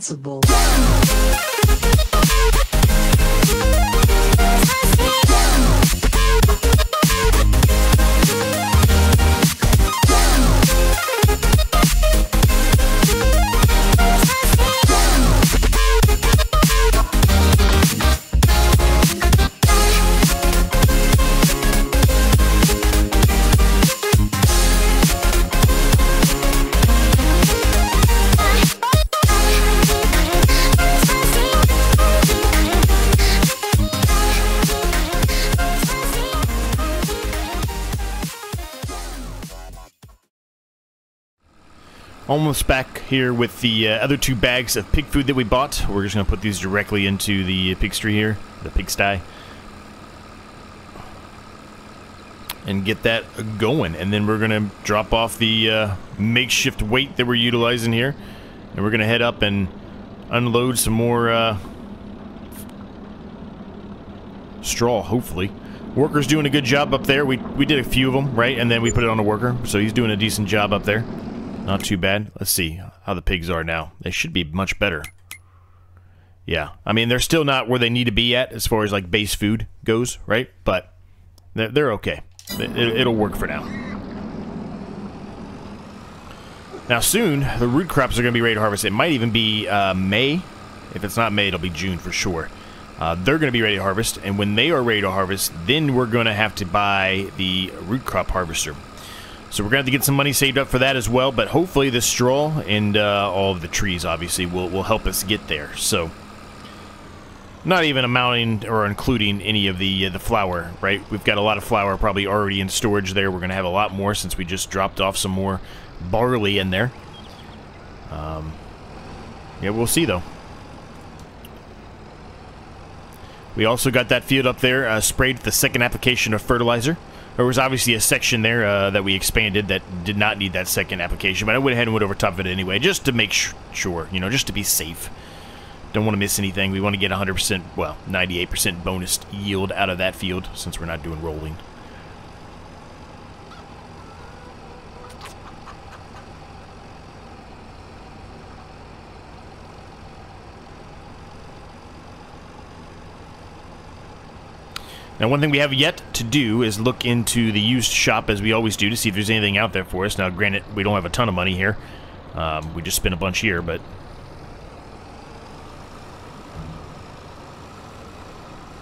Invincible. Almost back here with the other 2 bags of pig food that we bought. We're just going to put these directly into the pigsty here, the pigsty, and get that going. And then we're going to drop off the makeshift weight that we're utilizing here, and we're going to head up and unload some more straw, hopefully. Worker's doing a good job up there. We did a few of them, right? And then we put it on the worker, so he's doing a decent job up there. Not too bad. Let's see how the pigs are now. They should be much better. Yeah, I mean, they're still not where they need to be at as far as, like, base food goes, right? But they're okay. It'll work for now. Now, soon, the root crops are going to be ready to harvest. It might even be May. If it's not May, it'll be June for sure. They're going to be ready to harvest, and when they are ready to harvest, then we're going to have to buy the root crop harvester. So we're going to have to get some money saved up for that as well, but hopefully the straw and all of the trees, obviously, will help us get there. So, not even amounting or including any of the flour, right? We've got a lot of flour probably already in storage there. We're going to have a lot more since we just dropped off some more barley in there. Yeah, we'll see, though. We also got that field up there sprayed with the second application of fertilizer. There was obviously a section there that we expanded that did not need that second application, but I went ahead and went over top of it anyway, just to make sure, you know, just to be safe. Don't want to miss anything. We want to get 100%, well, 98% bonus yield out of that field, since we're not doing rolling. Now, one thing we have yet to do is look into the used shop, as we always do, to see if there's anything out there for us. Now, granted, we don't have a ton of money here. We just spent a bunch here, but...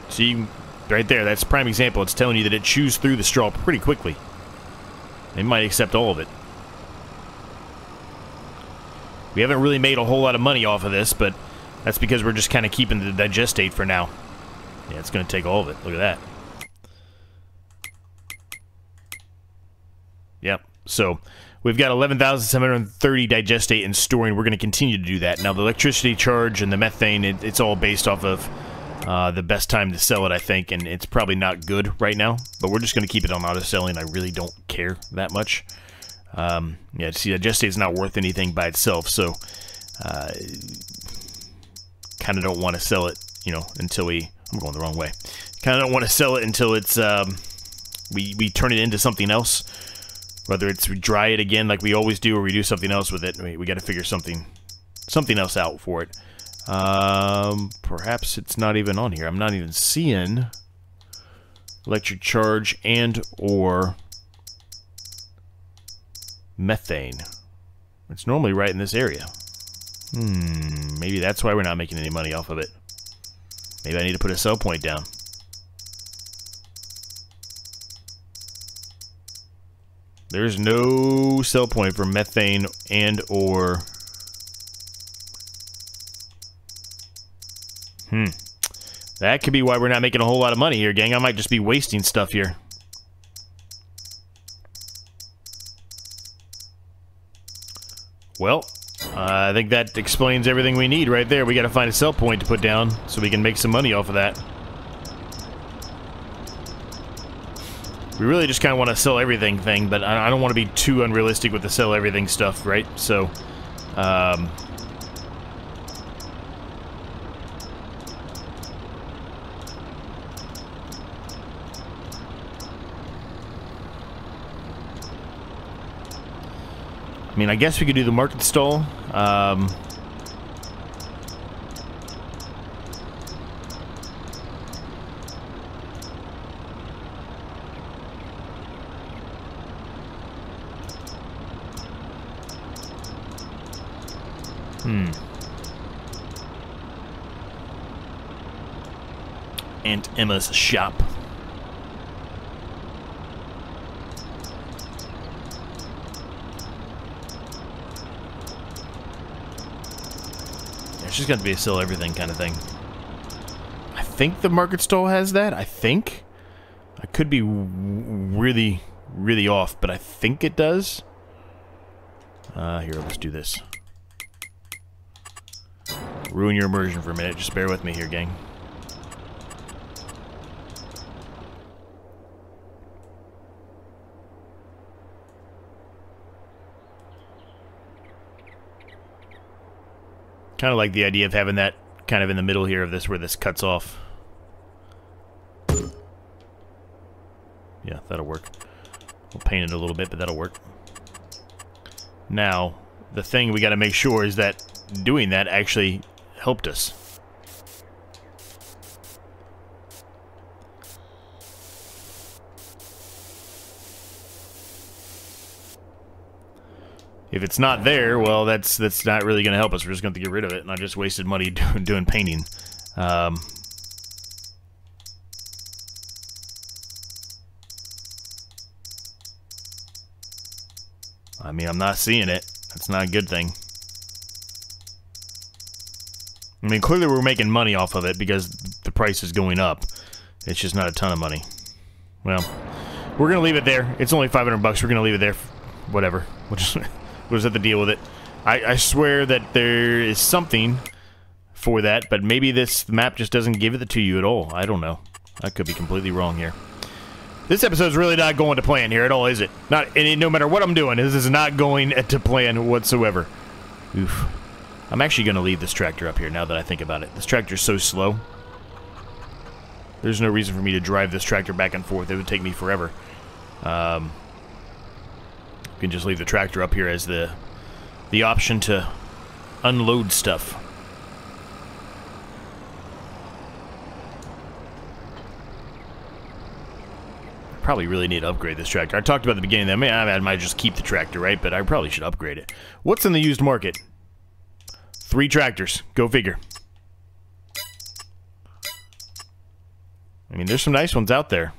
See, right there, that's a prime example. It's telling you that it chews through the straw pretty quickly. They might accept all of it. We haven't really made a whole lot of money off of this, but that's because we're just kind of keeping the digestate for now. Yeah, it's going to take all of it. Look at that. Yep. So, we've got 11,730 digestate in storing. We're going to continue to do that. Now, the electricity charge and the methane, it's all based off of the best time to sell it, I think, and it's probably not good right now, but we're just going to keep it on auto-selling. I really don't care that much. Yeah, see, digestate is not worth anything by itself, so kind of don't want to sell it, you know, until we... I'm going the wrong way. Kind of don't want to sell it until it's, we turn it into something else. Whether it's we dry it again like we always do, or we do something else with it. We got to figure something else out for it. Perhaps it's not even on here. I'm not even seeing electric charge and or methane. It's normally right in this area. Maybe that's why we're not making any money off of it. Maybe I need to put a sell point down. There's no sell point for methane and or... That could be why we're not making a whole lot of money here, gang. I might just be wasting stuff here. Well... I think that explains everything we need right there. We got to find a sell point to put down so we can make some money off of that. We really just kind of want to sell everything thing, but I don't want to be too unrealistic with the sell everything stuff, right? So, I mean, I guess we could do the market stall. Aunt Emma's shop. Yeah, it's just got to be a sell everything kind of thing. I think the market stall has that. I think. I could be really, really off, but I think it does. Here, let's do this. Ruin your immersion for a minute. Just bear with me here, gang. Kind of like the idea of having that kind of in the middle here of this, where this cuts off. Yeah, that'll work. We'll paint it a little bit, but that'll work. Now, the thing we got to make sure is that doing that actually helped us. If it's not there, well, that's not really going to help us. We're just going to have to get rid of it, and I just wasted money doing painting. I mean, I'm not seeing it. That's not a good thing. I mean, clearly we're making money off of it because the price is going up. It's just not a ton of money. Well, we're going to leave it there. It's only 500 bucks. We're going to leave it there. Whatever. We'll just have to deal with it. I swear that there is something for that, but maybe this map just doesn't give it to you at all. I don't know. I could be completely wrong here. This episode's really not going to plan here at all, is it? Not, and no matter what I'm doing, this is not going to plan whatsoever. Oof. I'm actually going to leave this tractor up here now that I think about it. This tractor's so slow. There's no reason for me to drive this tractor back and forth. It would take me forever. You can just leave the tractor up here as the option to unload stuff. Probably really need to upgrade this tractor. I talked about at the beginning that I might just keep the tractor, right? But I probably should upgrade it. What's in the used market? 3 tractors. Go figure. I mean, there's some nice ones out there.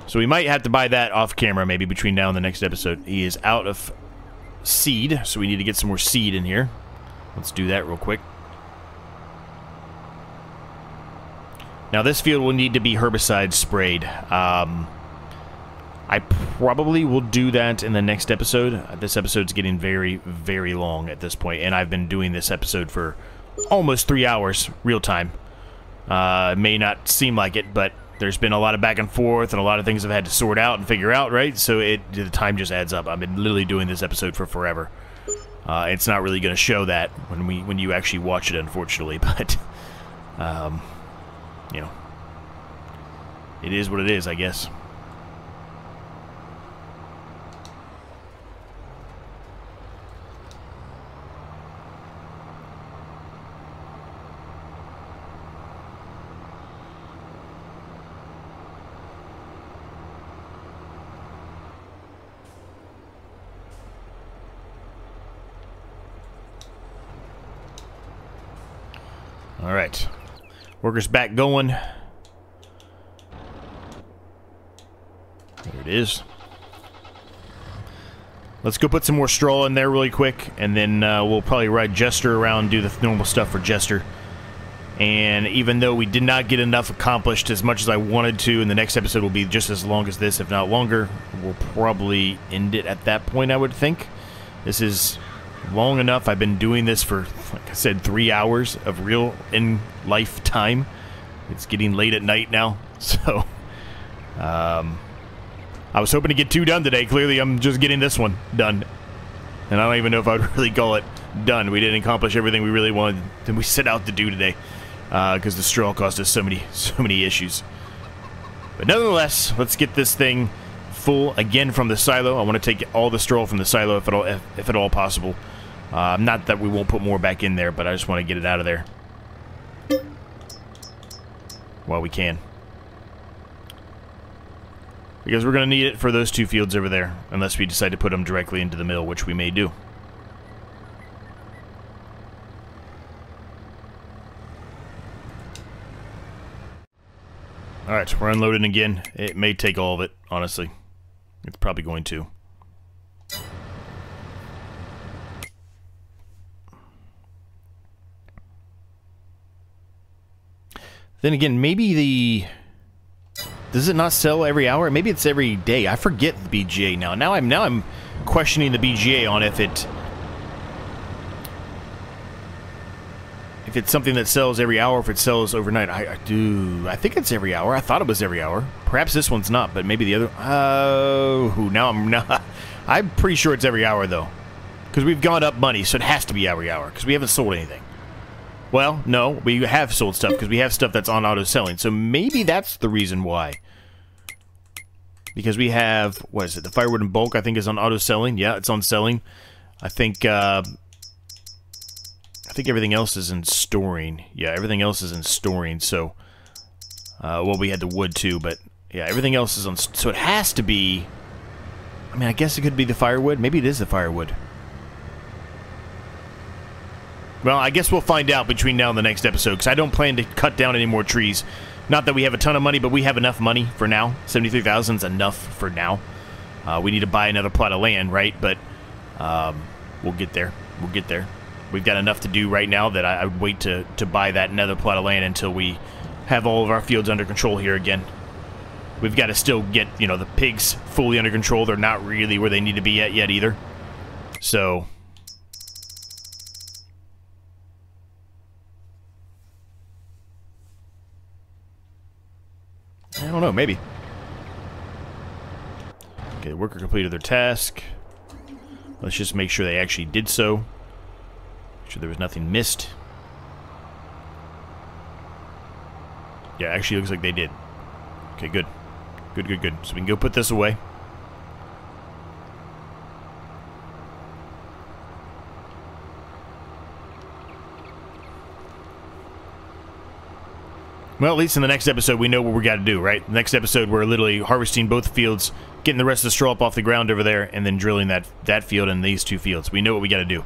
So we might have to buy that off camera maybe between now and the next episode. He is out of seed, so we need to get some more seed in here. Let's do that real quick. Now this field will need to be herbicide sprayed. I probably will do that in the next episode. This episode's getting very, very long at this point, and I've been doing this episode for almost 3 hours, real time. It may not seem like it, but there's been a lot of back and forth, and a lot of things I've had to sort out and figure out, right? So the time just adds up. I've been literally doing this episode for forever. It's not really going to show that when you actually watch it, unfortunately, but you know, it is what it is, I guess. All right. Workers back going. There it is. Let's go put some more straw in there really quick, and then we'll probably ride Jester around and do the normal stuff for Jester. And even though we did not get enough accomplished as much as I wanted to, and the next episode will be just as long as this, if not longer, we'll probably end it at that point, I would think. This is long enough. I've been doing this for, like I said, 3 hours of real in-life time. It's getting late at night now, so I was hoping to get 2 done today. Clearly, I'm just getting this one done, and I don't even know if I'd really call it done. We didn't accomplish everything we really wanted that we set out to do today, because the straw caused us so many issues. But nonetheless, let's get this thing full again from the silo. I want to take all the straw from the silo if at all possible. Not that we won't put more back in there, but I just want to get it out of there while we can. Because we're going to need it for those 2 fields over there, unless we decide to put them directly into the mill, which we may do. Alright, we're unloading again. It may take all of it, honestly. It's probably going to. Then again, maybe the... Does it not sell every hour? Maybe it's every day. I forget the BGA now. Now I'm questioning the BGA on if it's something that sells every hour, if it sells overnight. I think it's every hour. I thought it was every hour. Perhaps this one's not, but maybe the other... Oh, now I'm not... I'm pretty sure it's every hour, though. Because we've gone up money, so it has to be every hour, because we haven't sold anything. Well, no, we have sold stuff, because we have stuff that's on auto-selling. So maybe that's the reason why. Because we have... What is it? The firewood in bulk, I think, is on auto-selling. Yeah, it's on selling. I think everything else is in storing. Yeah, everything else is in storing, so... well, we had the wood, too, but... Yeah, everything else is on... So it has to be... I mean, I guess it could be the firewood. Maybe it is the firewood. Well, I guess we'll find out between now and the next episode, because I don't plan to cut down any more trees. Not that we have a ton of money, but we have enough money for now. 73,000 is enough for now. We need to buy another plot of land, right? But we'll get there. We'll get there. We've got enough to do right now that I would wait to buy that another plot of land until we have all of our fields under control here again. We've got to still get, you know, the pigs fully under control. They're not really where they need to be yet either. So... I don't know, maybe. Okay, the worker completed their task. Let's just make sure they actually did so. Make sure there was nothing missed. Yeah, actually looks like they did. Okay, good. Good, good, good. So we can go put this away. Well, at least in the next episode, we know what we got to do, right? Next episode, we're literally harvesting both fields, getting the rest of the straw up off the ground over there, and then drilling that field and these 2 fields. We know what we got to do.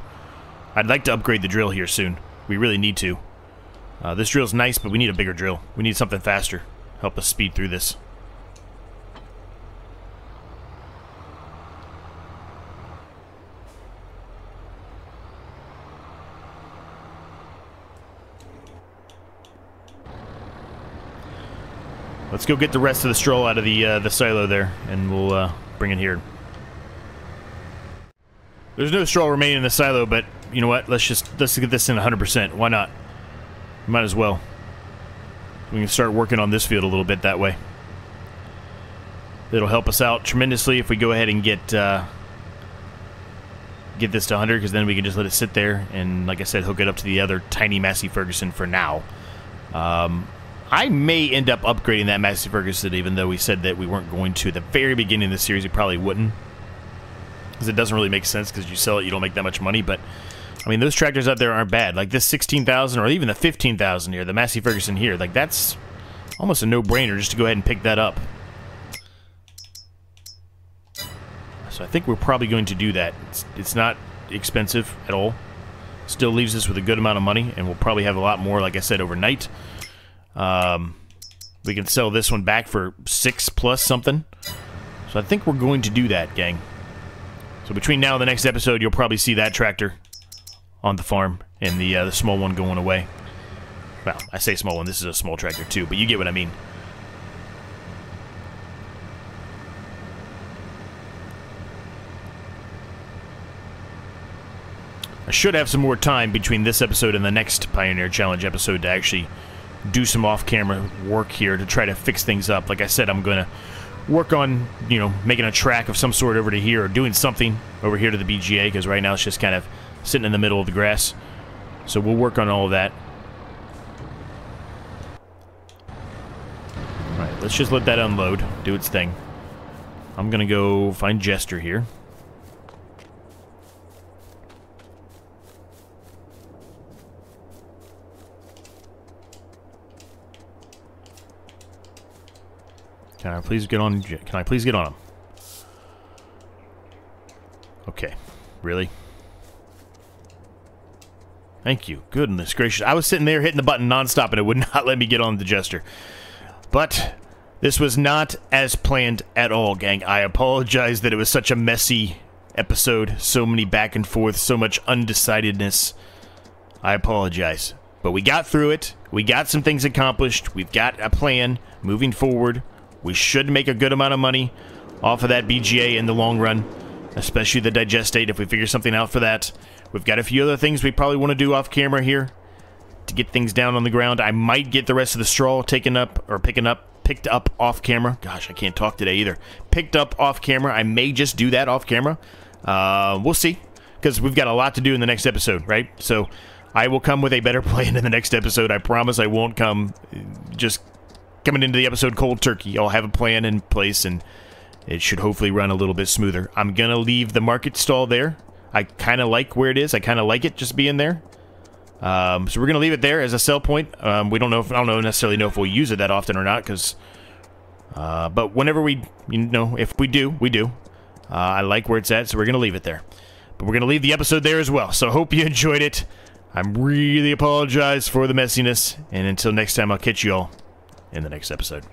I'd like to upgrade the drill here soon. We really need to. This drill's nice, but we need a bigger drill. We need something faster. Help us speed through this. Let's go get the rest of the straw out of the silo there, and we'll bring it here. There's no straw remaining in the silo, but you know what? Let's get this in 100%. Why not? Might as well. We can start working on this field a little bit that way. It'll help us out tremendously if we go ahead and get this to 100, because then we can just let it sit there and, like I said, hook it up to the other tiny Massey Ferguson for now. I may end up upgrading that Massey Ferguson, even though we said that we weren't going to. At the very beginning of the series, we probably wouldn't. Because it doesn't really make sense, because you sell it, you don't make that much money. But, I mean, those tractors out there aren't bad. Like this 16,000 or even the 15,000 here, the Massey Ferguson here. Like, that's almost a no-brainer just to go ahead and pick that up. So I think we're probably going to do that. It's not expensive at all. Still leaves us with a good amount of money, and we'll probably have a lot more, like I said, overnight. We can sell this one back for 6 plus something. So I think we're going to do that, gang. So between now and the next episode, you'll probably see that tractor on the farm and the small one going away. Well, I say small one. This is a small tractor too, but you get what I mean. I should have some more time between this episode and the next Pioneer Challenge episode to actually do some off-camera work here to try to fix things up. Like I said, I'm going to work on, you know, making a track of some sort over to here, or doing something over here to the BGA, because right now it's just kind of sitting in the middle of the grass. So we'll work on all of that. Alright, let's just let that unload, do its thing. I'm going to go find Jester here. Can I please get on? Can I please get on him? Okay. Really? Thank you. Goodness gracious. I was sitting there hitting the button nonstop and it would not let me get on the Jester. But this was not as planned at all, gang. I apologize that it was such a messy episode. So many back and forth, so much undecidedness. I apologize. But we got through it. We got some things accomplished. We've got a plan moving forward. We should make a good amount of money off of that BGA in the long run, especially the digestate if we figure something out for that. We've got a few other things we probably want to do off camera here to get things down on the ground. I might get the rest of the straw taken up or picked up off camera. Gosh, I can't talk today either. Picked up off camera. I may just do that off camera. We'll see, because we've got a lot to do in the next episode, right? So I will come with a better plan in the next episode. I promise I won't come just coming into the episode cold turkey. I'll have a plan in place, and it should hopefully run a little bit smoother. I'm going to leave the market stall there. I kind of like where it is. I kind of like it just being there. So we're going to leave it there as a sell point. We don't know if, I don't necessarily know if we'll use it that often or not, because but whenever we, if we do, we do. I like where it's at, so we're going to leave it there. But we're going to leave the episode there as well. So hope you enjoyed it. I'm really apologize for the messiness, and until next time, I'll catch you all in the next episode.